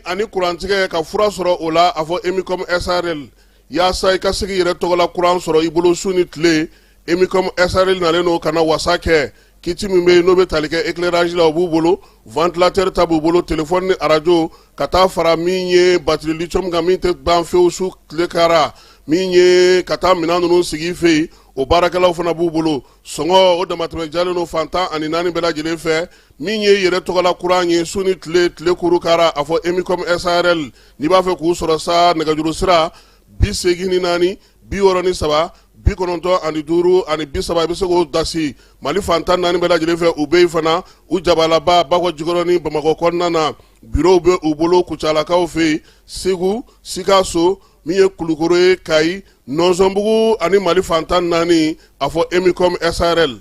ani kurantigɛ ka fura sɔrɔ o la a fɔ Emicom SARL yaasa i ka se k'i yɛrɛ tɔgɔla kuran sɔrɔ i bolo su ni tile. Emicom SARL nalen no kana wasa kɛ kiti min bɛ n'o bɛ tali kɛ éclairage la o b'u bolo, ventilateur ta b'u bolo, téléphone ni radio ka taa fara min ye batterie lithium kan min tɛ ban fewu su tile kara min ye ka taa minɛn ninnu sigi fɛ yen o baarakɛlaw fana b'u bolo. Sɔngɔ o damatɛmɛ jalen no fantan ani naani bɛɛ lajɛlen fɛ min ye yɛrɛ tɔgɔla kuran ye su ni tile kuru kara a fɔ Emicom SARL n'i b'a fɛ k'u sɔrɔ sa nɛgɛjuru sira 84 63 95 ani 5 ani 30 i bɛ se k'o dasi Mali fantan naani bɛɛ lajɛlen fɛ u bɛ yen fana u jabalaba Bakɔ Jikɔrɔ ni Bamakɔ kɔnɔna na bureau bɛ u bolo Kucalakaw fɛ yen Segu Sikaso min ye Kulukoro ye Kayi Nɔnsɔnbugu ani Mali fantan naani a fɔ Emicom SARL.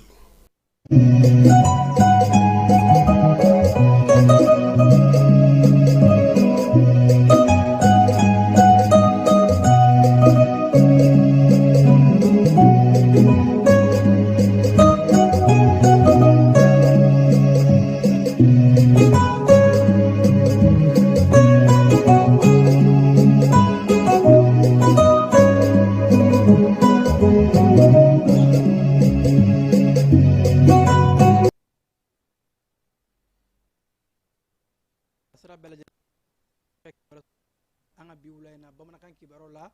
Anga biwula ina bamanankan kibaro la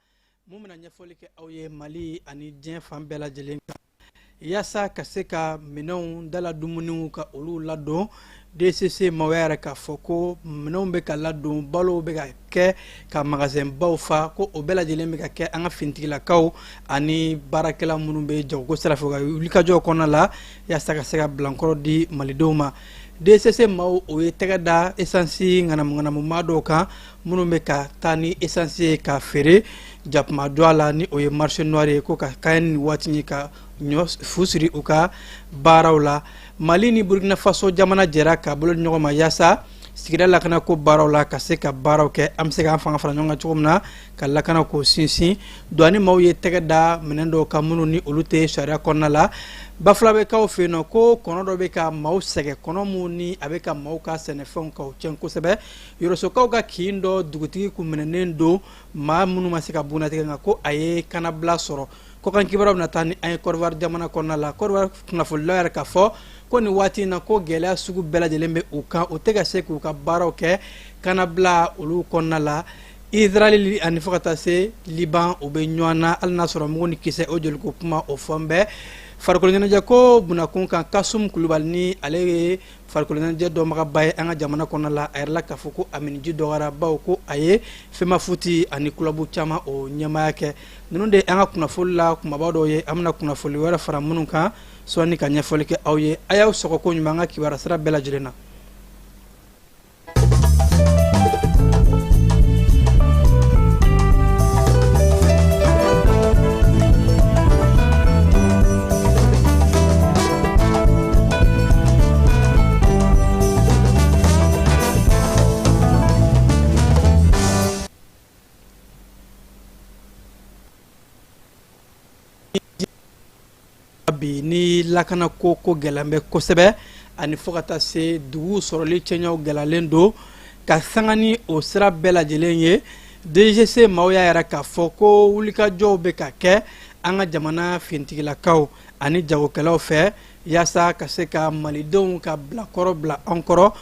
mun bɛna ɲɛfɔli kɛ aw ye Mali ani diɲɛ fan bɛɛ lajɛlen kan yaasa ka se ka minɛnw dala dumuniw ka olu ladon DCC mawaya yɛrɛ k'a fɔ ko minɛnw bɛ ka ladon balo bɛ ka kɛ ka magasin baw fa ko o bɛɛ lajɛlen bɛ ka kɛ an ka fintigilakaw ani baarakɛla minnu bɛ jagoko sira fɛ ka wulikajɔ kɔnɔna la yaasa ka se ka bilankɔrɔ di malidenw ma. DCC maaw o ye tɛgɛ da essence ŋanamuŋanamumaa dɔw kan minnu bɛ ka taa ni essence ye ka feere jakuma dɔ a la ni o ye marché noir ye ko ka kɛ ni waati ye ka ɲɔ fu siri u ka baaraw la. Mali ni Burkina Faso jamana jɛra ka bolo ɲɔgɔn ma yaasa sigida lakana ko baaraw la ka se ka baaraw kɛ an bɛ se k'an fanga fara ɲɔgɔn kan cogo min na ka lakana ko sinsin douane maaw ye tɛgɛ da minɛn dɔw kan minnu ni olu tɛ sariya kɔnɔna la. Bafula bɛ kaw fɛ yen nɔ ko kɔnɔ dɔ bɛ ka maaw sɛgɛn kɔnɔ mun ni a bɛ ka maaw ka sɛnɛfɛnw ka tiɲɛ kosɛbɛ yɔrɔsokaw ka kin dɔ dugutigi kun minɛnen don maa minnu ma se ka bunnatigɛ nka ko a ye kanabila sɔrɔ ko kan kibaruya bɛna taa ni an ye Côte d'Ivoire jamana kɔnɔna la. Côte d'Ivoire kunnafonilaw yɛrɛ k'a fɔ ko nin waati in na ko gɛlɛya sugu bɛɛ lajɛlen bɛ u kan u tɛ ka se k'u ka baaraw kɛ kanabila olu kɔnɔna la. Israël ani fo ka taa se Liban u bɛ ɲɔgɔn na hali n'a sɔrɔ mugu ni kisɛ o joliko kuma o fɔ n bɛ. Farikolo ɲɛnajɛ ko bunakun kan Kasum Kulubali ni ale ye farikolo ɲɛnajɛ dɔnbagaba ye an ka jamana kɔnɔna la a yɛrɛ la k'a fɔ ko a miniji dɔgɔyara bawo ko a ye fɛnma futi ani kulabu caman o ɲɛmaya kɛ. Ninnu de an ka kunnafoni la kumaba dɔw ye an bɛna kunnafoni wɛrɛ fara minnu kan sɔnni ka ɲɛfɔli kɛ aw ye a y'aw sɔgɔ ko ɲuman an ka kibaruya sira bɛɛ lajɛlen na. Bi ni lakana ko gɛlɛn bɛ kosɛbɛ ani fo ka taa se dugu sɔrɔli cɛɲɛw gɛlɛyalen don ka sanga ni o sira bɛɛ lajɛlen ye. DGC maaw y'a yɛrɛ k'a fɔ ko wulikajɔw bɛ ka kɛ an ka jamana fintigilakaw ani jagokɛlaw fɛ yaasa ka se ka malidenw ka bilakɔrɔ bila an kɔrɔ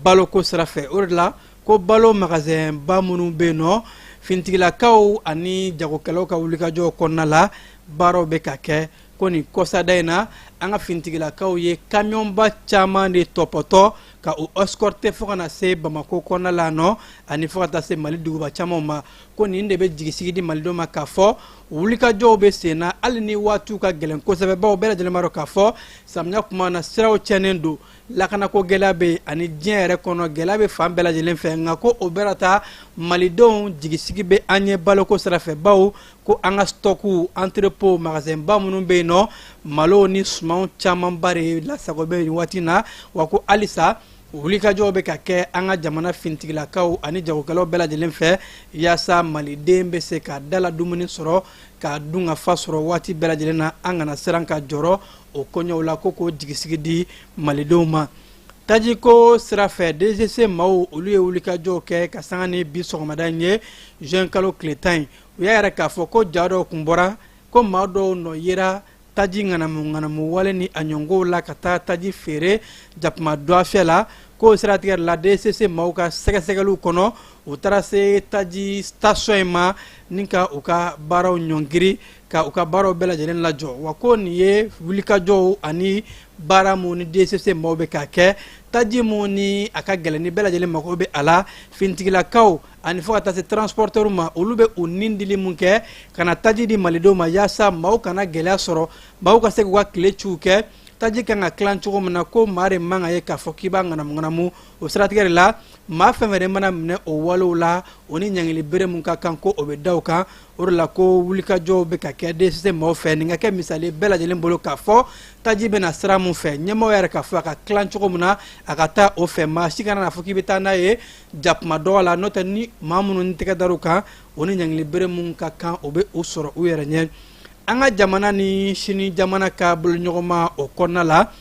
baloko sira fɛ. O de la ko balo magasin ba minnu bɛ yen nɔ fintigilakaw ani jagokɛlaw ka wulikajɔw kɔnɔna la baaraw bɛ ka kɛ. Ko nin kɔsada in na an ka fintigilakaw ye kamiyɔnba caman de tɔpɔtɔ ka o escorter fo kana se Bamako kɔnɔna la nɔ ani fo ka taa se Mali duguba camanw ma. Ko nin de bɛ jigisigi di malidenw ma k'a fɔ wulikajɔw bɛ sen na hali ni waatiw ka gɛlɛn kosɛbɛ bawo bɛɛ lajɛlen b'a dɔn k'a fɔ samiya kuma na siraw cɛnnen don lakanako gɛlɛya bɛ ani diɲɛ yɛrɛ kɔnɔ gɛlɛya bɛ fan bɛɛ lajɛlen fɛ nka ko o bɛɛ la taa malidenw jigisigi bɛ an ye baloko sira fɛ bawo ko an ka stɔku entrepôt magasin ba minnu bɛ yen nɔ malo ni sumanw camanba de lasago bɛ nin waati na wa ko halisa wulikajɔw bɛ ka kɛ an ka jamana fintigilakaw ani jagokɛlaw bɛɛ lajɛlen fɛ yaasa maliden bɛ se ka dala dumuni sɔrɔ ka dun ka fa sɔrɔ waati bɛɛ lajɛlen na an kana siran ka jɔrɔ o kɔɲɔw la ko k'o jigisigi di malidenw ma. taji ko sira fɛ DGC maaw olu ye wulikajɔw kɛ ka sanga ni bi sɔgɔmada in ye juin kalo tile 10 u y'a yɛrɛ k'a fɔ ko jaa dɔw kun bɔra ko maa dɔw nɔ yera taji ŋanamu wale ni a ɲɔngow la ka taa taji feere jakuma duwafɛ la ko siratigɛ la DCC maaw ka sɛgɛsɛgɛliw kɔnɔ u taara se taji station in ma ni ka u ka baaraw ɲɔngiri ka u ka baaraw bɛɛ lajɛlen lajɔ wa ko nin ye wulikajɔw ani baara mun ni DCC maaw bɛ k'a kɛ taji mun ni a ka gɛlɛn ni bɛɛ lajɛlen mago bɛ a la finitigilakaw ani fo ka taa se transporteurs ma olu bɛ u nin dili mun kɛ ka na taji di malidenw ma yaasa maaw kana gɛlɛya sɔrɔ maaw ka se k'u ka tile ciw kɛ taji kan ka tilan cogo min na ko maa de man ka ye k'a fɔ k'i b'a ŋanamu o siratigɛ de la maa fɛn fɛn de mana minɛ o walew la o ni ɲangili bere mun ka kan ko o bɛ da o kan o de la ko wulikajɔw bɛ ka kɛ DCC maaw fɛ nin ka kɛ misali bɛɛ lajɛlen bolo k'a fɔ taji bɛna sira mun fɛ ɲɛmaaw yɛrɛ k'a fɔ a ka tilan cogo min na a ka taa o fɛ maa si kana n'a fɔ k'i bɛ taa n'a ye jakuma dɔgɔ la n'o tɛ ni maa minnu ni tɛgɛ dar'u kan o ni ɲangili bere mun ka kan o bɛ o sɔrɔ u yɛrɛ ɲɛ an ka jamana ni sini jamana ka boloɲɔgɔnma o kɔnɔna la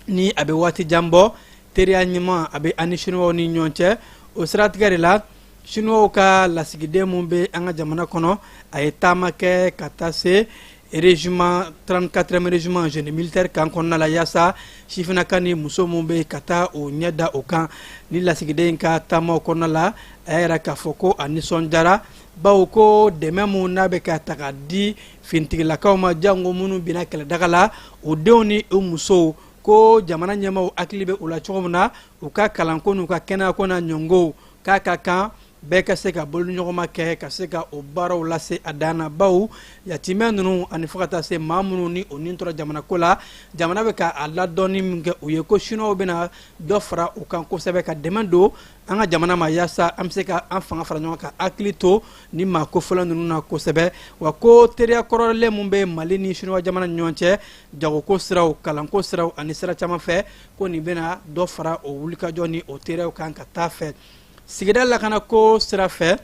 ni a bɛ waati jan bɔ teriya ɲuman a bɛ ani siniwaw ni ɲɔgɔn cɛ o siratigɛ de la siniwaw ka lasigiden mun bɛ an ka jamana kɔnɔ a ye taama kɛ ka taa se régiment 34e régiment jeune militaire kan kɔnɔna la yaasa sifinaka ni muso mun bɛ ka taa o ɲɛ da o kan ni lasigiden ka taamaw kɔnɔna la a y'a yɛrɛ k'a fɔ ko a nisɔndiyara bawo ko dɛmɛ mun n'a bɛ ka ta ka di finitigilakaw ma jango minnu bina kɛlɛdaga la o denw ni o musow ko jamana ɲɛmaaw hakili bɛ u la cogo min na u ka kalanko n'u ka kɛnɛyako n'a ɲɔngow k'a ka kan bɛɛ ka se ka boloɲɔgɔnma kɛ ka se ka o baaraw lase a dan na bawo yatimɛ ninnu ani fo ka taa se maa minnu ni o nin tora jamana ko la jamana bɛ ka a ladɔnni min kɛ u ye ko siniwaw bɛna dɔ fara u kan kosɛbɛ ka dɛmɛ don an ka jamana ma yaasa an bɛ se ka an fanga fara ɲɔgɔn kan hakili to ni maa kofɔlɔ ninnu na kosɛbɛ wa ko teriya kɔrɔlen mun bɛ mali ni siniwa jamana ni ɲɔgɔn cɛ jagoko siraw kalanko siraw ani sira caman fɛ ko nin bɛna dɔ fara o wulikajɔ ni o teriyaw kan ka taa fɛ sigida lakana ko sira fɛ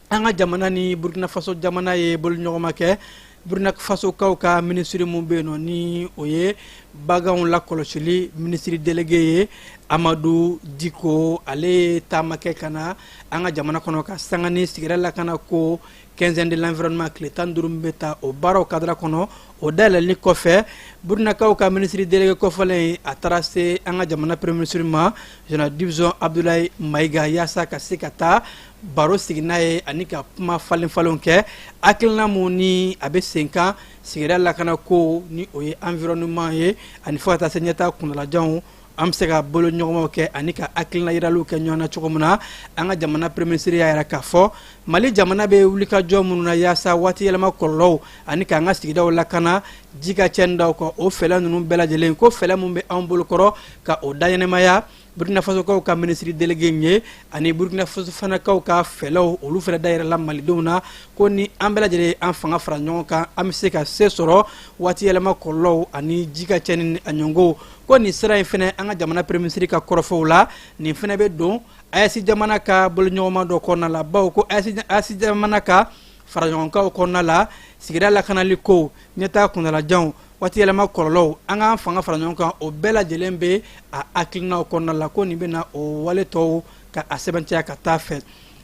an ka jamana ni Burkina Faso jamana ye boloɲɔgɔnma kɛ Burkina Faso kaw ka ministre mun bɛ yen nɔ ni o ye baganw lakɔlɔsili ministre délégué ye Amadu Diko ale ye taama kɛ ka na an ka jamana kɔnɔ ka sanga ni sigida lakana ko 15 de l'environnement tile 15 min bɛ taa o baaraw kadira kɔnɔ o dayɛlɛli kɔfɛ Burkinakaw ka ministre délégué kɔfɛlen a taara se an ka jamana premier ministre ma général division Abdoulaye Mayiga yaasa ka se ka taa baro sigi n'a ye ani ka kuma falen-falenw kɛ hakilina mun ni a bɛ sen kan sigida lakana ko ni o ye environnement ye ani fo ka taa se ɲɛtaa kunnalajanw an bɛ se ka bolo ɲɔgɔnmaw kɛ ani ka hakilina yiraliw kɛ ɲɔgɔn na cogo min na an ka jamana premier ministre y'a yɛrɛ k'a fɔ mali jamana bɛ wulikajɔ minnu na yaasa waati yɛlɛma kɔlɔlɔw ani k'an ka sigidaw lakana ji ka cɛnni daw kan o fɛlɛ ninnu bɛɛ lajɛlen ko fɛlɛ mun bɛ anw bolokɔrɔ ka o dayɛlɛmaya Burkina Faso kaw ka ministre délégué ye ani Burkina Faso fana kaw ka fɛlɛw olu fɛnɛ dayɛlɛla malidenw na ko ni an bɛɛ lajɛlen an fanga fara ɲɔgɔn kan an bɛ se ka se sɔrɔ waati yɛlɛma kɔlɔlɔw ani ji ka cɛnni ni a ɲɔngow ko nin sira in fɛnɛ an ka jamana premier ministre ka kɔrɔfɔw la nin fɛnɛ bɛ don AES jamana ka boloɲɔgɔnma dɔ kɔnɔna la bawo ko AES jamana ka fara ɲɔgɔnkaw kɔnɔna la sigida lakanali ko ɲɛtaa kunnalajanw waati yɛlɛma kɔlɔlɔw an k'an fanga fara ɲɔgɔn kan o bɛɛ lajɛlen bɛ a hakilinaw kɔnɔna la ko nin bɛna o wale tɔw ka a sɛbɛntiya ka taa fɛ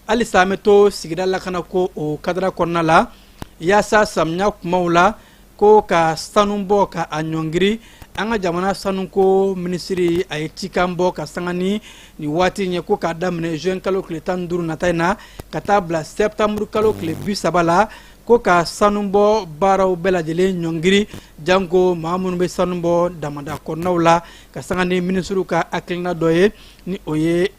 halisa an bɛ to sigida lakana ko o kadira kɔnɔna la yaasa samiya kumaw la ko ka sanu bɔ ka a ɲɔngiri an ka jamana sanuko minisiri a ye cikan bɔ ka sanga ni nin waati ɲɛ ko k'a daminɛ juin kalo tile 15 nata in na ka taa bila septembre kalo tile 30 la ko ka sanu bɔ baaraw bɛɛ lajɛlen ɲɔngiri janko maa minnu bɛ sanu bɔ damada kɔnɔnaw la ka sanga ni minisiriw ka hakilina dɔ ye ni o ye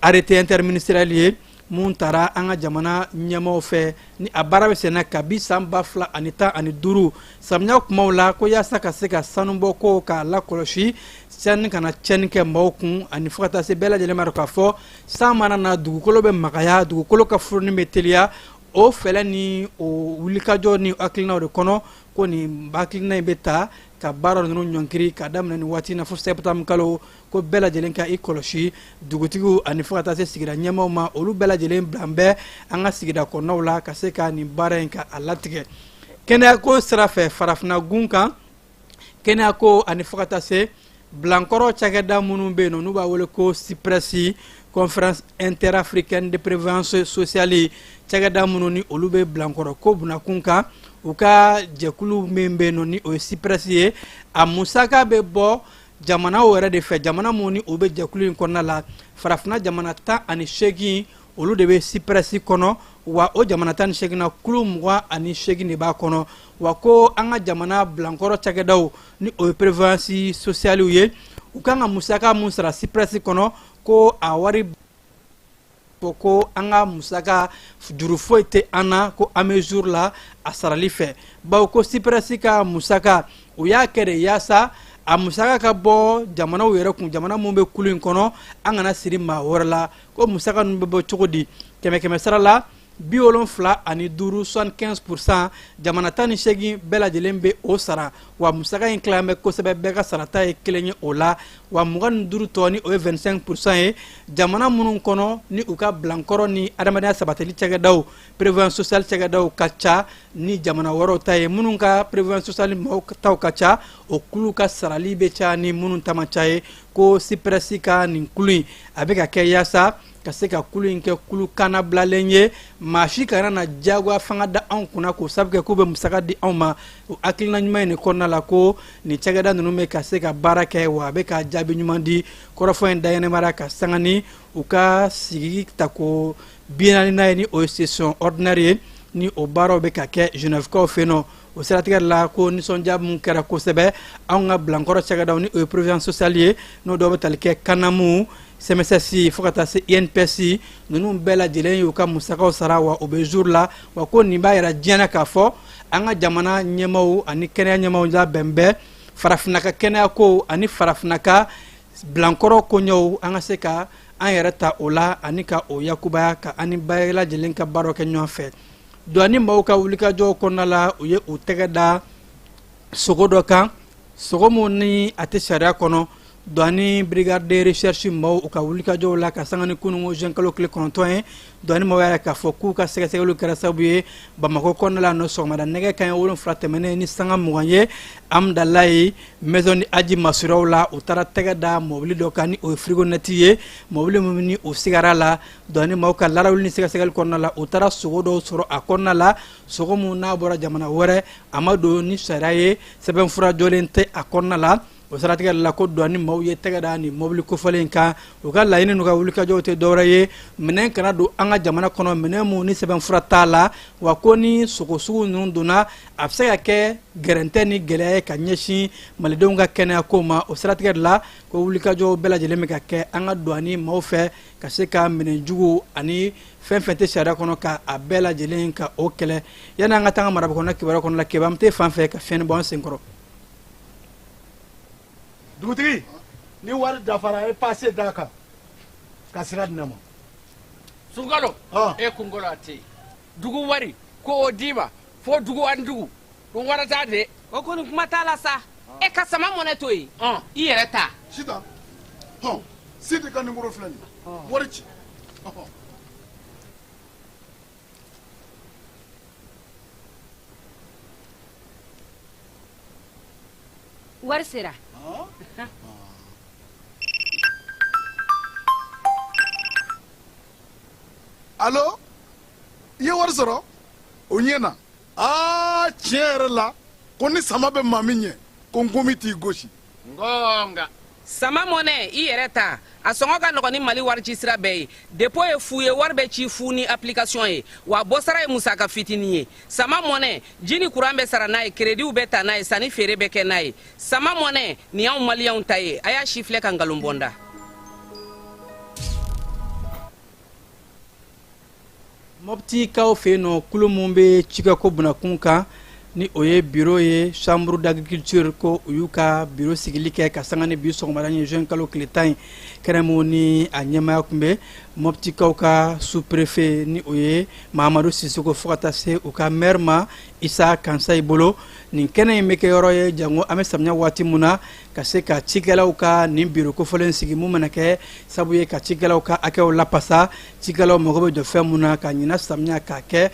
arrêté interministériel ye mun taara an ka jamana ɲɛmaaw fɛ ni a baara bɛ senna kabi san 2015 samiya kumaw la ko yaasa ka se ka sanu bɔ ko k'a lakɔlɔsi sanni kana tiɲɛni kɛ maaw kun ani fo ka taa se bɛɛ lajɛlen ma k'a fɔ san mana na dugukolo bɛ magaya dugukolo ka furuni bɛ teliya o fɛlɛ ni o wulikajɔ ni hakilinaw de kɔnɔ ko nin hakilina in bɛ ta ka baara ninnu ɲɔnkiri ka daminɛ nin waati in na fo septembre kalo ko bɛɛ lajɛlen ka i kɔlɔsi dugutigiw ani fo ka taa se sigida ɲɛmaaw ma olu bɛɛ lajɛlen bilan bɛ an ka sigida kɔnɔnaw la ka se ka nin baara in ka a latigɛ kɛnɛyako sira fɛ farafina gun kan kɛnɛyako ani fo ka taa se blankɔrɔ cakɛda minnu bɛ yen nɔ n'u b'a wele ko CIPRES, conférence interafricaine de prévention sociale, cakɛda minnu ni olu bɛ blankɔrɔ ko bunakun kan u ka jɛkulu min bɛ yen nɔ ni o ye CIPRES ye a musaka bɛ bɔ jamanaw yɛrɛ de fɛ, jamana minnu ni o bɛ jɛkulu in kɔnɔna la farafinna jamana 18 olu de bɛ CIPRES kɔnɔ wa o jamana 18 na kulu 28 de b'a kɔnɔ wa ko an ka jamana blankɔrɔ cakɛdaw ni o ye prévention sociale ye u kan ka musaka mun sara CIPRES kɔnɔ ko a wari ko an ka musaka juru foyi tɛ an na ko an bɛ jour la a sarali fɛ bawo ko CIPRES ka musaka u y'a kɛ de yaasa a musaka ka bɔ jamanaw yɛrɛ kun, jamana mun bɛ kulu in kɔnɔ an kana siri maa wɛrɛ la ko musaka ninnu bɛ bɔ cogo di kɛmɛ sara la 75 75% jamana 18 bɛɛ lajɛlen bɛ o sara wa musaka in tilan bɛ kosɛbɛ bɛɛ ka sarata ye kelen ye o la wa 25 tɔ ni o ye 25% ye jamana minnu kɔnɔ ni u ka blankɔrɔ ni adamadenya sabatili cakɛdaw prévention sociale cakɛdaw ka ca ni jamana wɛrɛw ta ye minnu ka prévention sociale mɔgɔw taw ka ca o kulu ka sarali bɛ ca ni minnu ta man ca ye ko CIPRES ka nin kulu in a bɛ ka kɛ yaasa ka se ka kulu in kɛ kulu kana bilalen ye maa si kana na jagoya fanga da anw kunna k'o sabu kɛ k'u bɛ musaka di anw ma o hakilina ɲuman in de kɔnɔna la ko nin cakɛda ninnu bɛ ka se ka baara kɛ wa a bɛ ka jaabi ɲuman di kɔrɔfɔ in dayɛlɛmara ka sanga ni u ka sigi ta ko 40 ye ni o ye session ordinaire ye ni o baaraw bɛ ka kɛ Genèvekaw fɛ yen nɔ o siratigɛ la ko nisɔndiya mun kɛra kosɛbɛ anw ka blankɔrɔ cakɛdaw ni o ye prévention sociale ye n'o dɔw bɛ tali kɛ kanamu CMSS fo ka taa se INPS ninnu bɛɛ lajɛlen y'u ka musakaw sara wa o bɛ jour la wa ko nin b'a yɛrɛ diɲɛ na k'a fɔ an ka jamana ɲɛmaaw ani kɛnɛya ɲɛmaaw labɛn bɛɛ farafinna ka kɛnɛya ko ani farafinna ka blankɔrɔ koɲɛw an ka se ka an yɛrɛ ta o la ani ka o yakubaya ka ani bɛɛ lajɛlen ka baaraw kɛ ɲɔgɔn fɛ douane maaw ka wulikajɔw kɔnɔna la u ye u tɛgɛ da sogo dɔ kan sogo mun ni a tɛ sariya kɔnɔ douane brigade de recherche maaw u ka wulikajɔw la ka sanga ni kunungo juin kalo tile 9 ye douane maaw y'a k'a fɔ k'u ka sɛgɛsɛgɛliw kɛra sababu ye Bamako kɔnɔna la nɔ sɔgɔmada nɛgɛ kanɲɛ 7 tɛmɛnen ni sanga 20 ye Amdalayi maison de aji masuraw la u taara tɛgɛ da mobili dɔ kan ni o ye frigonette ye mobili min ni o sigara la douane maaw ka larawuli ni sɛgɛsɛgɛli kɔnɔna la u taara sogo dɔw sɔrɔ a kɔnɔna la sogo mun n'a bɔra jamana wɛrɛ a ma don ni sariya ye sɛbɛnfura jɔlen tɛ a kɔnɔna la o siratigɛ la ko douane maaw ye tɛgɛ da ni mobili kofɔlen kan u ka laɲini n'u ka wulikajɔw tɛ dɔwɛrɛ ye minɛn kana don an ka jamana kɔnɔ minɛn mun ni sɛbɛnfura t'a la wa ko ni sogo sugu ninnu donna a bɛ se ka kɛ gɛrɛntɛ ni gɛlɛya ye ka ɲɛsin malidenw ka kɛnɛya ko ma o siratigɛ la ko wulikajɔw bɛɛ lajɛlen bɛ ka kɛ an ka douane maaw fɛ ka se ka minɛnjugu ani fɛn fɛn tɛ sariya kɔnɔ ka a bɛɛ lajɛlen ka o kɛlɛ yanni an ka taa an ka marabakɔnɔ kibaruya kɔnɔ la keba an tɛ fan fɛ ka fiɲɛni bɔ an senkɔrɔ. Dugutigi ni wari dafara e passe da kan ka sira di ne ma. Sunkalo e kunkolo a tɛ yen dugu wari ko o d'i ma fo dugu ani dugu ko wari t'a de. o kɔni kuma t'a la sa e ka sama mɔnɛ to yen i yɛrɛ ta. Sita Sidi ka numéro filɛ nin ye wari ci. wari sera. Allo i ye wari sɔrɔ o ɲɛ na tiɲɛ yɛrɛ la ko ni sama bɛ maa min ɲɛ ko n komi t'i gosi. Ngonga. sama mɔnɛ i yɛrɛ ta a sɔngɔ ka nɔgɔn ni mali wari ci sira bɛɛ ye dépôt ye fu ye wari bɛ ci fu ni application ye wa bɔsara ye musaka fitinin ye sama mɔnɛ ji ni kuran bɛ sara n'a ye créditw bɛ ta n'a ye sanni feere bɛ kɛ n'a ye sama mɔnɛ nin y'anw maliyɛnw ta ye a y'a si filɛ ka nkalon bɔ n da. Moptikaw fɛ yen nɔ kulu mun bɛ cikɛ ko bunakun kan ni o ye bureau ye chambre d'agriculture ko u y'u ka bureau sigili kɛ ka sanga ni bi sɔgɔmada ye juin kalo tile 10 kɛnɛ mun ni a ɲɛmaya kun bɛ Moptikaw ka sous-préfet ni o ye Mahamadu Sisoko fo ka taa se u ka maire ma Isa Kansayi bolo nin kɛnɛ in bɛ kɛ yɔrɔ ye jango an bɛ samiya waati mun na ka se ka cikɛlaw ka nin bureau kofɔlen sigi mun mana kɛ sabu ye ka cikɛlaw ka hakɛw lapasa cikɛlaw mago bɛ jɔ fɛn mun na ka ɲina samiya k'a kɛ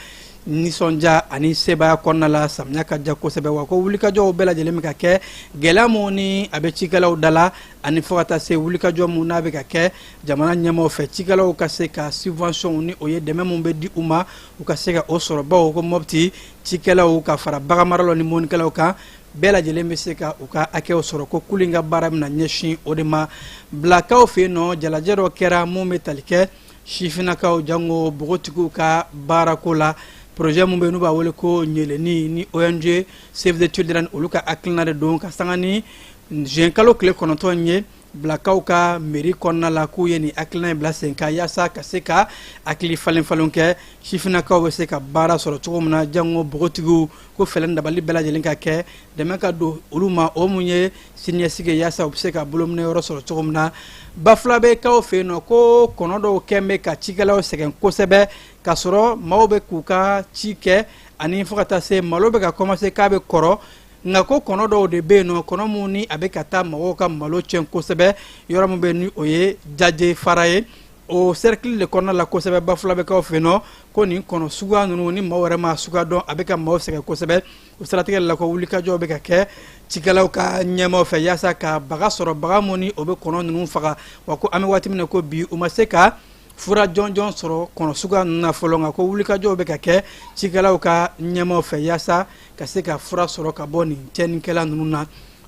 nisɔndiya ani sebaya kɔnɔna la samiya ka diya kosɛbɛ wa ko wulikajɔw bɛɛ lajɛlen bɛ ka kɛ gɛlɛya mun ni a bɛ cikɛlaw da la ani fo ka taa se wulikajɔ mun n'a bɛ ka kɛ jamana ɲɛmaaw fɛ cikɛlaw ka se ka subvention ni o ye dɛmɛ mun bɛ di u ma u ka se ka o sɔrɔ bawo ko Mopti cikɛlaw ka fara baganmaralaw ni mɔnikɛlaw kan bɛɛ lajɛlen bɛ se ka u ka hakɛw sɔrɔ ko kulu in ka baara bɛna ɲɛsin o de ma bilakaw fɛ yen nɔ jalajɛ dɔ kɛra mun bɛ tali kɛ sifinnakaw jango bogotigiw ka baarako la projet mun bɛ n'u b'a wele ko ɲeleni ni ONG Save the Children olu ka hakilina de don ka sanga ni juin kalo tile 9 ye bilakaw ka mairie kɔnɔna la k'u ye nin hakilina in bila sen kan yaasa ka se ka hakili falen kɛ sifinnakaw bɛ se ka baara sɔrɔ cogo min na jango bogotigiw ko fɛlɛ dabali bɛɛ lajɛlen ka kɛ dɛmɛ ka don olu ma o mun ye siniɲɛsigi yaasa u bɛ se ka bolominɛ yɔrɔ sɔrɔ cogo min na bafula bɛ kaw fɛ yen nɔ ko kɔnɔ dɔw kɛn bɛ ka cikɛlaw sɛgɛn kosɛbɛ ka sɔrɔ maaw bɛ k'u ka ci kɛ ani fo ka taa se malo bɛ ka commencer k'a bɛ kɔrɔ nka ko kɔnɔ dɔw de bɛ yen nɔ kɔnɔ mun ni a bɛ ka taa mɔgɔw ka malo tiɲɛ kosɛbɛ yɔrɔ min bɛ ni o ye jaje fara ye o cercle de kɔnɔna la kosɛbɛ bafula bɛ kaw fɛ yen nɔ ko nin kɔnɔ suguya ninnu ni maaw yɛrɛ ma suguya dɔn a bɛ ka maaw sɛgɛn kosɛbɛ o siratigɛ la ko wulikajɔw bɛ ka kɛ cikɛlaw ka ɲɛmaaw fɛ yaasa ka baga sɔrɔ baga mun ni o bɛ kɔnɔ ninnu faga wa ko an bɛ waati min na ko bi u ma se ka fura jɔnjɔn sɔrɔ kɔnɔ suguya ninnu na fɔlɔ nka ko wulikajɔw bɛ ka kɛ cikɛlaw ka ɲɛmaaw fɛ yaasa ka se ka fura sɔrɔ ka bɔ nin tiɲɛnikɛla ninnu na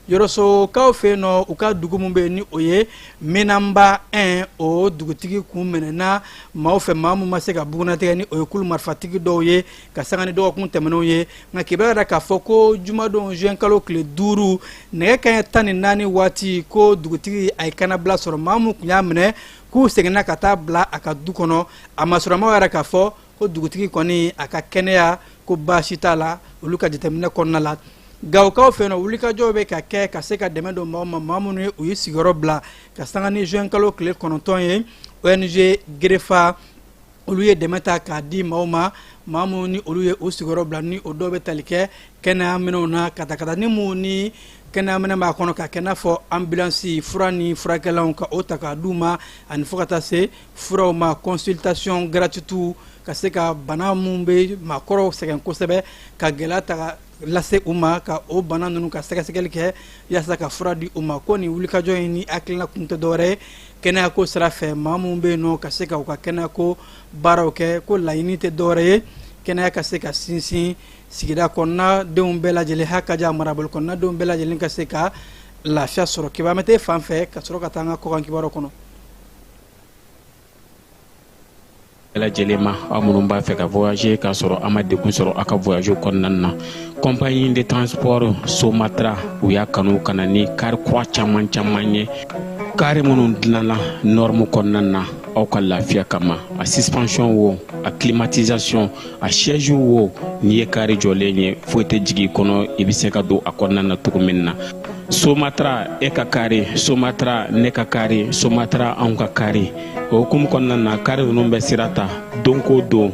yɔrɔsokaw fɛ yen nɔ u ka dugu min bɛ yen ni o ye Minanba 1 o dugutigi kun minɛna maaw fɛ maa min ma se ka bugunatigɛ ni o ye kulu marifatigi dɔw ye ka sanga ni dɔgɔkun tɛmɛnenw ye nka kibaruya yɛrɛ k'a fɔ ko jumadon juin kalo tile 5 nɛgɛ kanɲɛ 14 waati ko dugutigi a ye kannabila sɔrɔ maa min tun y'a minɛ k'u seginna ka taa bila a ka du kɔnɔ a masɔrɔ maaw yɛrɛ k'a fɔ ko dugutigi kɔni a ka kɛnɛya ko baasi t'a la olu ka jateminɛ kɔnɔna la gawukaw fɛ yen nɔ wulikajɔw bɛ ka kɛ ka se ka dɛmɛ don maaw ma maa minnu ye u ye sigiyɔrɔ bila ka sanga ni juin kalo tile 9 ye ONG Gerefa olu ye dɛmɛ ta k'a di maaw ma maa minnu ni olu ye u sigiyɔrɔ bila ni o dɔw bɛ tali kɛ kɛnɛya minɛnw na ka ni mun ni kɛnɛya minɛ b'a kɔnɔ ka kɛ n'a fɔ ambulance fura ni furakɛlanw ka o ta k'a d'u ma ani fo ka taa se furaw ma consultation gratuite ka se ka bana mun bɛ maakɔrɔw sɛgɛn kosɛbɛ ka gɛlɛya ta lase u ma ka o bana ninnu ka sɛgɛsɛgɛli kɛ yaasa ka fura di u ma ko nin wulikajɔ in ni hakilina kun tɛ dɔwɛrɛ ye kɛnɛyako sira fɛ maa minnu bɛ yen nɔ ka se ka u ka kɛnɛyako baaraw kɛ ko laɲini tɛ dɔwɛrɛ ye kɛnɛya ka se ka sinsin sigida kɔnɔna denw bɛɛ lajɛlen hakaja marabolo kɔnɔna denw bɛɛ lajɛlen ka se ka lafiya sɔrɔ kibaramɛte fan fɛ ka sɔrɔ ka taa an ka kɔkan kibaruw kɔnɔ lajɛlen ma aw minnu b'a fɛ ka voyager k'a sɔrɔ a ma degun sɔrɔ a ka voyage kɔnɔna na compagnie de transport Somatra u y'a kanu ka na ni kari kura caman ye kari minnu dilanna norme kɔnɔna na aw ka lafiya kama a suspension wo a climatisation a siège wo n'i ye kari jɔlen ye foyi tɛ jigin kɔnɔ i bɛ se ka don a kɔnɔna na cogo min na Somatra e ka kari Somatra ne ka kari Somatra anw ka kari o hukumu kɔnɔna na kari ninnu bɛ sira ta don ko don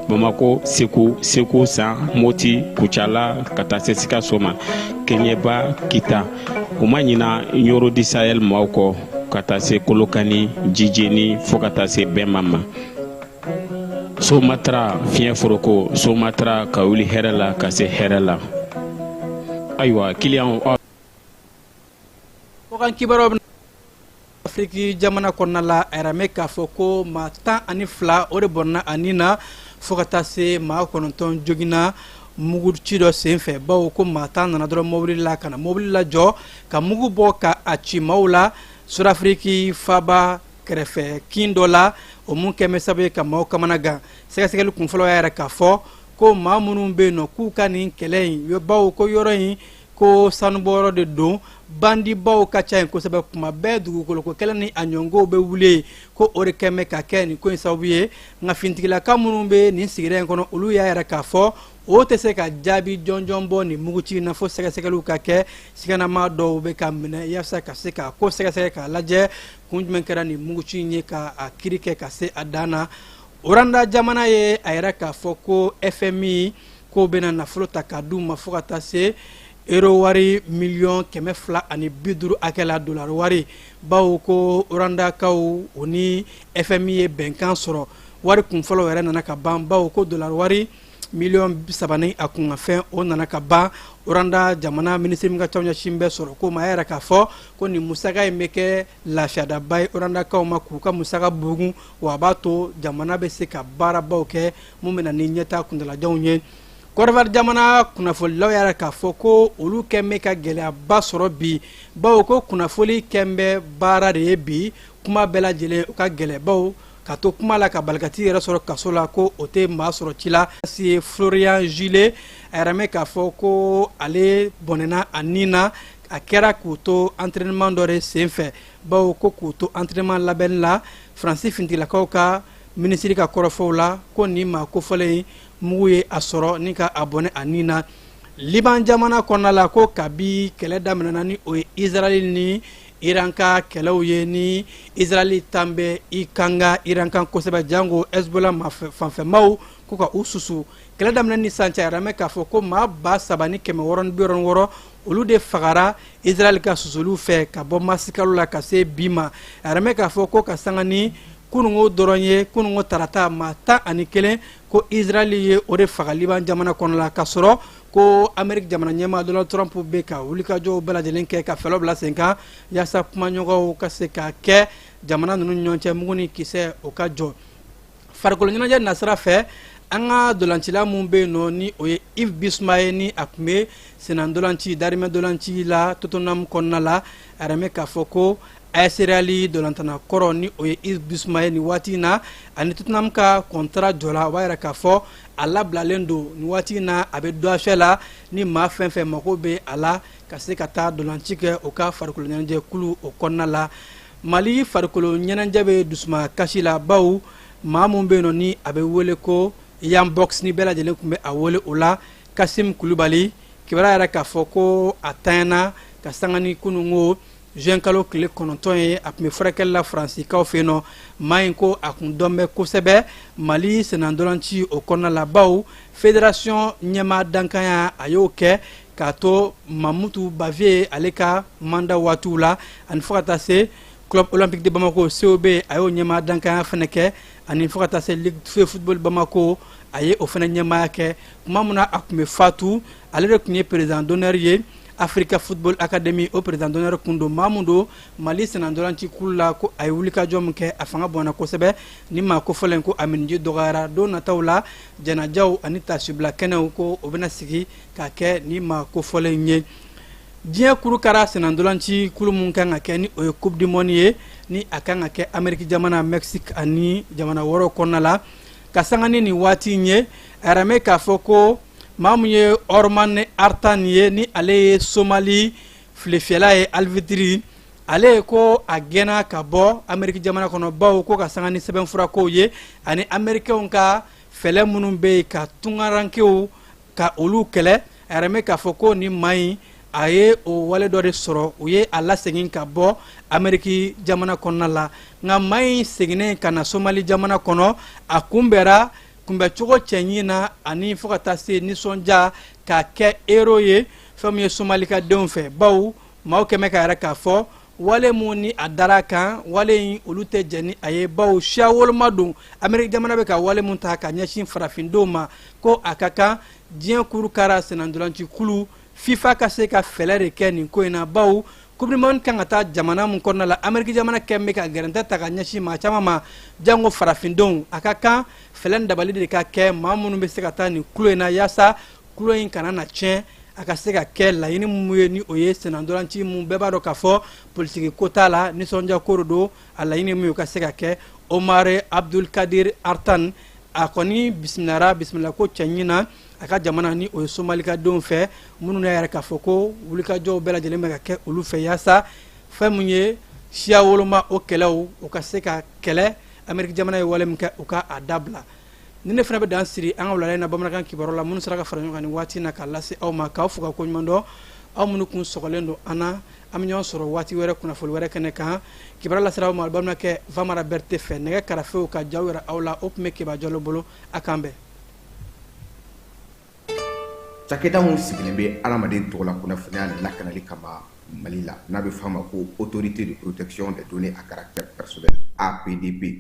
Bamako Segu San Moti Kucala ka taa se Sikaso ma Keɲeba Kita u ma ɲina Yoro di Sahel maaw kɔ ka taa se Kolokani Jijeni fo ka taa se Bɛnma ma Somatra fiɲɛ foroko Somatra ka wuli hɛrɛ la ka se hɛrɛ la ayiwa client kɔkan kibaruw bɛ Afriki jamana kɔnɔna la a yɛrɛ mɛn k'a fɔ ko maa 12 o de bɔnna a nin na fo ka taa se maa 9 joginna mugu ci dɔ sen fɛ bawo ko maa 10 nana dɔrɔn mobili la ka na mobili la jɔ ka mugu bɔ ka a ci maaw la Sudafiriki Faba kɛrɛfɛ kin dɔ la o mun kɛn bɛ sababu ye ka maaw kamana gan sɛgɛsɛgɛli kunfɔlɔ y'a yɛrɛ k'a fɔ ko maa minnu bɛ yen nɔ k'u ka nin kɛlɛ in bawo ko yɔrɔ in ko sanubɔyɔrɔ de don bandibaw ka ca yen kosɛbɛ kuma bɛɛ dugukoloko kɛlɛ ni a ɲɔngɔw bɛ wuli ko o de kɛn bɛ ka kɛ nin ko in sababu ye nka fintigilaka minnu bɛ nin sigida in kɔnɔ olu y'a yɛrɛ k'a fɔ o tɛ se ka jaabi jɔnjɔn bɔ nin muguci in na fo sɛgɛsɛgɛliw ka kɛ siganama dɔw bɛ ka minɛ yaasa ka se ka ko sɛgɛsɛgɛ k'a lajɛ kun jumɛn kɛra nin muguci in ye ka a kiri kɛ ka se a dan na Oranda jamana ye a yɛrɛ k'a fɔ ko FMI ko bɛna nafolo ta k'a d'u ma fo ka taa se euro wari $250 hakɛ la dollar wari bawo ko Orandakaw o ni FMI ye bɛnkan sɔrɔ wari kunfɔlɔ yɛrɛ nana ka ban bawo ko dollar wari million sabani a kun ka fɛn o nana ka ban oranda jamana ministre min ka ca ɲɛsin bɛ sɔrɔ ko ma a yɛrɛ k'a fɔ ko nin musaka in bɛ kɛ lafiyadaba ye orandakaw ma k'u ka musaka bugun wa a b'a to jamana bɛ se ka baarabaw kɛ mun bɛ na ni ɲɛta kuntalajanw ye Côte d'Ivoire jamana kunnafonilaw yɛrɛ k'a fɔ ko olu kɛn bɛ ka gɛlɛyaba sɔrɔ bi bawo ko kunnafoni kɛn bɛ baara de ye bi kuma bɛɛ lajɛlen u ka gɛlɛ bawo ka to kuma la ka balikati yɛrɛ sɔrɔ kaso la ko o tɛ maa sɔrɔ ci la si Florian Jules a yɛrɛ mɛ k'a fɔ ko ale bɔnɛna a nin na a kɛra k'u to entraînement dɔ de senfɛ bawo ko k'u to entraînement labɛnni la Faransi finitigi ka ministre ka kɔrɔfɔw la ko nin maa kofɔlen mugu ye a sɔrɔ ni ka a bɔnɛ a nin na Liban jamana kɔnɔna la ko kabi kɛlɛ daminɛna ni o ye Israel ni Iran ka kɛlɛw ye ni Israel tan bɛ i kanga Iran kan kosɛbɛ jango Hezbollah fanfɛmaw ko ka u susu kɛlɛ daminɛ ni sisan cɛ a yɛrɛ k'a fɔ ko maa 3,666 olu de fagara Israel ka susuluw fɛ ka bɔ masikalo la ka se bi ma a yɛrɛ k'a fɔ ko ka sanga ni kunungo dɔrɔn ye kunungo tarata maa 11 ko Israel ye o de faga Liban jamana kɔnɔ la ka sɔrɔ ko Amérique jamana ɲɛmaa Donald Trump bɛ ka wulikajɔw bɛɛ lajɛlen kɛ ka fɛlɛw bila sen kan yaasa kumaɲɔgɔnw ka se ka kɛ jamana ninnu ɲɔgɔn cɛ mugu ni kisɛ o ka jɔ farikolo ɲɛnajɛ nasira fɛ an ka dolancila mun bɛ yen nɔ ni o ye Yves Bissouma ye ni a tun bɛ Senan dolanci Darimɛ dolanci la Tottenham kɔnɔna la a yɛrɛ k'a fɔ ko AS Real dolantana kɔrɔ ni o ye Yves Bissouma ye nin waati in na ani Tottenham ka contrat jɔla o b'a yɛrɛ k'a fɔ a labilalen don nin waati in na a bɛ dɔ a fɛ la ni maa fɛn fɛn mago bɛ a la ka se ka taa dolanci kɛ o ka farikolo ɲɛnajɛ kulu o kɔnɔna la Mali farikolo ɲɛnajɛ bɛ dusuma kasi la bawo maa mun bɛ yen nɔ ni a bɛ wele ko Yan Box ni bɛɛ lajɛlen tun bɛ a wele o la Kasim Kulubali kibaruya yɛrɛ k'a fɔ ko a tanyana ka sanga ni kunungo juin kalo tile 9 ye a tun bɛ furakɛli la Faransikaw fɛ yen nɔ maa in ko a kun dɔn bɛ kosɛbɛ Mali senandolanci o kɔnɔna la bawo fédération ɲɛmaa dankanya a y'o kɛ k'a to Mamutu Bavier ale ka mandat waatiw la ani fo ka taa se Club Olympique de Bamako COB a y'o ɲɛmaa dankanya fana kɛ ani fo ka taa se Ligue de Football Bamako a ye o fana ɲɛmaaya kɛ tuma min na a tun bɛ fatu ale de tun ye président d'honneur ye Africa Football Academy o président d'honneur kun don maa mun don Mali senandolanci kulu la ko a ye wulikajɔ min kɛ a fanga bɔnna kosɛbɛ ni maa kofɔlen ko Aminji dɔgɔyara don nataw la jɛnajaw ani tasibila kɛnɛw ko o bɛna sigi ka kɛ ni maa kofɔlen ye diɲɛ kurukara senandolanci kulu mun kan ka kɛ ni o ye Coupe du Monde ye ni a kan ka kɛ Amérique jamana Mexique ani jamana wɔɔrɔw kɔnɔna la ka sanga ni nin waati in ye a yɛrɛ mɛ k'a fɔ ko maa mun ye Orman Artan ye ni ale ye Somali filefiyɛla ye Alvidiri ale ko a gɛnna ka bɔ Amérique jamana kɔnɔ bawo ko ka sanga ni sɛbɛnfura kow ye ani Américains ka fɛlɛ minnu bɛ yen ka tungarankew ka olu kɛlɛ a yɛrɛ mɛ k'a fɔ ko nin maa in a ye o wale dɔ de sɔrɔ u ye a lasegin ka bɔ Amérique jamana kɔnɔna la nka maa in seginnen ka na Somali jamana kɔnɔ a kunbɛra kunbɛcogo cɛɲi na ani fo ka taa se nisɔndiya ka kɛ hero ye fɛn min ye Somalikadenw fɛ bawo maaw kɛmɛ ka yɛrɛ k'a fɔ wale mun ni a dara kan wale in olu tɛ jɛn ni a ye bawo siya woloma don Amérique jamana bɛ ka wale mun ta ka ɲɛsin farafindenw ma ko a ka kan diɲɛ kurukara senandolanci kulu FIFA ka se ka fɛlɛ de kɛ nin ko in na bawo Coupe du Monde kan ka taa jamana mun kɔnɔna la Amérique jamana kɛn bɛ ka gɛrɛntɛ ta ka ɲɛsin maa caman ma jango farafindenw a ka kan fɛlɛ dabali de ka kɛ maa minnu bɛ se ka taa nin kulo in na yaasa kulo in kana na tiɲɛ a ka se ka kɛ laɲini mun ye ni o ye senandolanci mun bɛɛ b'a dɔn k'a fɔ politique ko t'a la nisɔndiya ko don a laɲini mun ye o ka se ka kɛ Omar Abdul Kadir Artan a kɔni bisimila ko cɛɲi na a ka jamana ni o ye Somalikadenw fɛ minnu yɛrɛ k'a fɔ ko wulikajɔw bɛɛ lajɛlen bɛ ka kɛ olu fɛ yaasa fɛn mun ye siya woloma o kɛlɛw o ka se ka kɛlɛ Amérique jamana ye wale min kɛ u ka a dabila ni ne fana bɛ dan siri an ka wulada in na bamanankan kibaru la minnu sera ka fara ɲɔgɔn kan nin waati in na k'a lase aw ma k'aw fo ka ko ɲuman dɔn aw minnu kun sɔgɔlen don an na an bɛ ɲɔgɔn sɔrɔ waati wɛrɛ kunnafoni wɛrɛ kɛnɛ kan kibaru lasera aw ma balimakɛ Famara Berete fɛ nɛgɛ karafew ka jaw yɛrɛ aw la o tun bɛ Keba Jalo bolo a k'an bɛn. Cakɛda mun sigilen bɛ adamaden tɔgɔ la kunnafoniya lakanali kama Mali la n'a bɛ f'a ma ko autorité de protection des données à caractère personnel APDP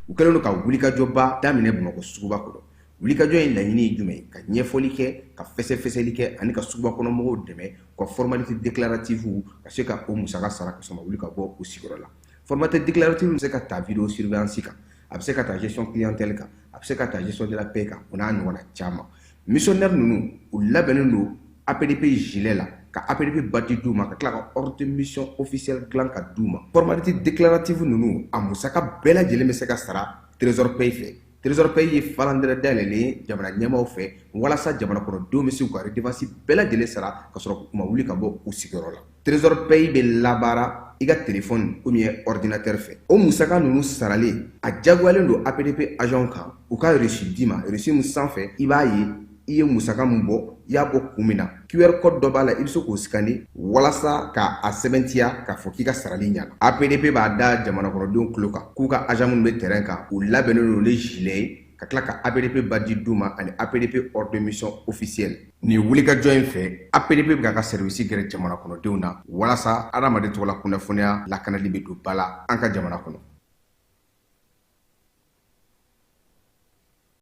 u kɛlen don ka wulikajɔba daminɛ Bamakɔ suguba kɔnɔ wulikajɔ in laɲini ye jumɛn ye ka ɲɛfɔli kɛ ka fɛsɛfɛsɛli kɛ ani ka suguba kɔnɔ mɔgɔw dɛmɛ ka formalité déclarative ka se ka o musaka sara ka sɔrɔ wuli ka bɔ o sigiyɔrɔ la formalité déclarative bɛ se ka ta vidéo surveillance kan a bɛ se ka ta gestion clientèle kan a bɛ se ka ta gestion de la paix kan o n'a ɲɔgɔnna caman missionnaire ninnu u labɛnnen don APDP gilet la ka APDP badge d'u ma ka tila ka ordre de mission officiel dilan ka d'u ma formalité déclarative ninnu a musaka bɛɛ lajɛlen bɛ se ka sara trésor paye fɛ trésor paye ye falandɛrɛ dayɛlɛlen jamana ɲɛmaaw fɛ walasa jamana kɔnɔdenw bɛ se k'u ka redevance bɛɛ lajɛlen sara ka sɔrɔ u ma wuli ka bɔ u sigiyɔrɔ la trésor paye bɛ labaara i ka téléphone ou bien ordinateur fɛ o musaka ninnu saralen a jagoyalen don APDP agent kan u ka reçu d'i ma reçu min sanfɛ i b'a ye i ye musaka min bɔ i y'a bɔ kun min na QR code dɔ b'a la i bɛ se k'o scanner walasa ka a sɛbɛntiya k'a fɔ k'i ka sarali ɲɛna APDP b'a da jamana kɔnɔdenw tulo kan k'u ka agent minnu bɛ terrain kan u labɛnnen don ni gilet ye ka tila ka APDP badge d'u ma ani APDP ordre de mission officiel nin wulikajɔ in fɛ APDP bɛ k'a ka service gɛrɛ jamana kɔnɔdenw na walasa adamaden tɔgɔ la kunnafoniya lakanali bɛ don ba la an ka jamana kɔnɔ